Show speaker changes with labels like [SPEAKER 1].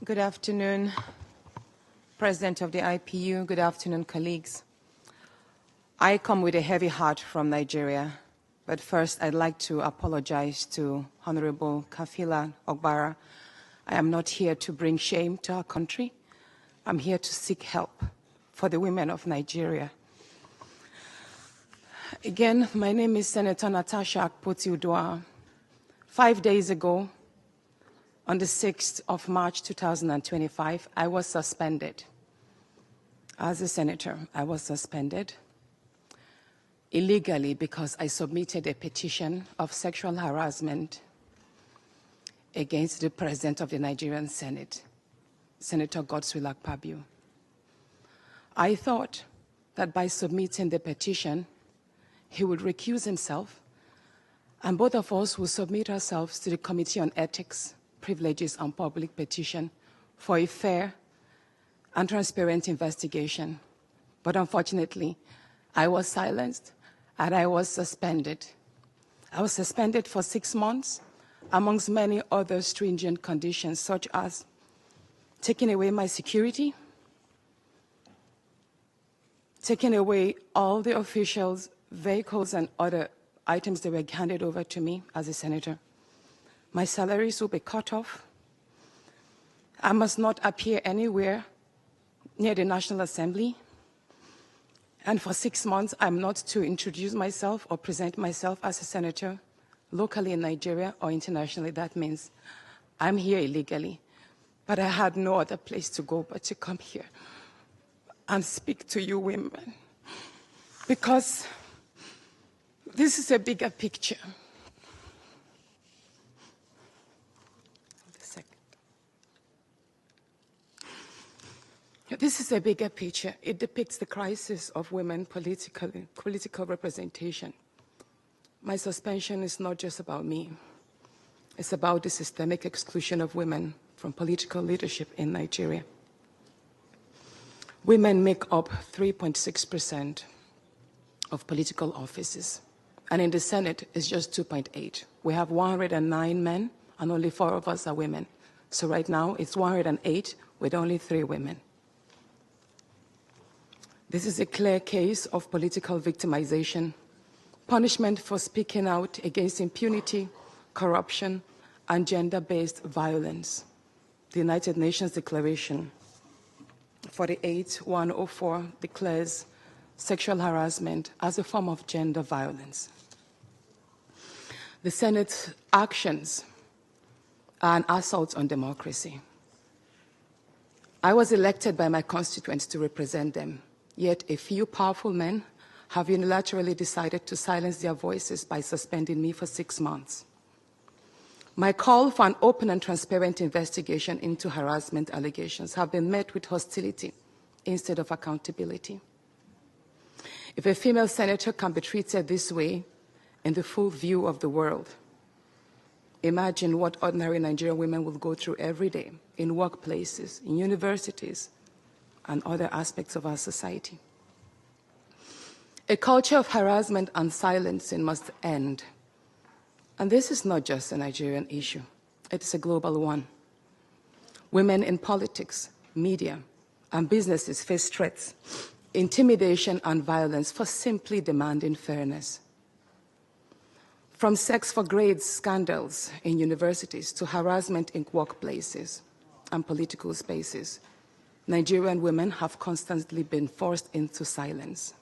[SPEAKER 1] Good afternoon, President of the IPU. Good afternoon, colleagues. I come with a heavy heart from Nigeria, but first I'd like to apologize to Honorable Kafila Ogbara. I am not here to bring shame to our country. I'm here to seek help for the women of Nigeria. Again, my name is Senator Natasha Akpoti-Uduaghan. 5 days ago, on the 6th of March 2025, I was suspended. As a senator, I was suspended illegally because I submitted a petition of sexual harassment against the President of the Nigerian Senate, Senator Godswill Akpabio. I thought that by submitting the petition, he would recuse himself, and both of us will submit ourselves to the Committee on Ethics, Privileges and Public Petition for a fair and transparent investigation. But unfortunately, I was silenced and I was suspended. I was suspended for 6 months, amongst many other stringent conditions, such as taking away my security, taking away all the officials, vehicles, and other items that were handed over to me as a senator. My salaries will be cut off. I must not appear anywhere near the National Assembly. And for 6 months, I'm not to introduce myself or present myself as a senator locally in Nigeria or internationally. That means I'm here illegally. But I had no other place to go but to come here and speak to you women. Because this is a bigger picture. This is a bigger picture. It depicts the crisis of women political representation. My suspension is not just about me. It's about the systemic exclusion of women from political leadership in Nigeria. Women make up 3.6% of political offices, and in the Senate, it's just 2.8. We have 109 men, and only 4 of us are women. So right now, it's 108 with only 3 women. This is a clear case of political victimization, punishment for speaking out against impunity, corruption, and gender-based violence. The United Nations Declaration 48/104 declares sexual harassment as a form of gender violence. The Senate's actions are an assault on democracy. I was elected by my constituents to represent them. Yet a few powerful men have unilaterally decided to silence their voices by suspending me for 6 months. My call for an open and transparent investigation into harassment allegations have been met with hostility instead of accountability. If a female senator can be treated this way in the full view of the world, imagine what ordinary Nigerian women will go through every day in workplaces, in universities, and other aspects of our society. A culture of harassment and silencing must end. And this is not just a Nigerian issue. It is a global one. Women in politics, media, and businesses face threats, intimidation, and violence for simply demanding fairness. From sex for grades scandals in universities to harassment in workplaces and political spaces, Nigerian women have constantly been forced into silence.